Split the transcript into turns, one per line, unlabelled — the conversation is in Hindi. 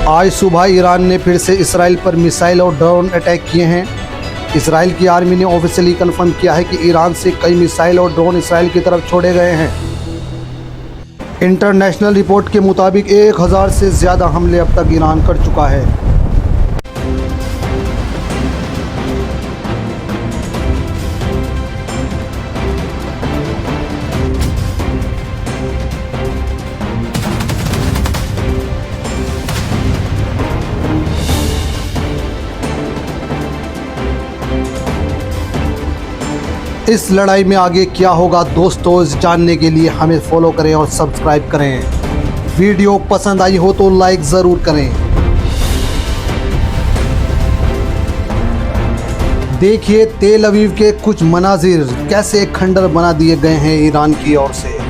आज सुबह ईरान ने फिर से इसराइल पर मिसाइल और ड्रोन अटैक किए हैं। इसराइल की आर्मी ने ऑफिशियली कंफर्म किया है कि ईरान से कई मिसाइल और ड्रोन इसराइल की तरफ छोड़े गए हैं। इंटरनेशनल रिपोर्ट के मुताबिक 1000 से ज़्यादा हमले अब तक ईरान कर चुका है। इस लड़ाई में आगे क्या होगा दोस्तों, इस जानने के लिए हमें फॉलो करें और सब्सक्राइब करें। वीडियो पसंद आई हो तो लाइक ज़रूर करें। देखिए तेल अवीव के कुछ मनाजिर कैसे खंडर बना दिए गए हैं ईरान की ओर से।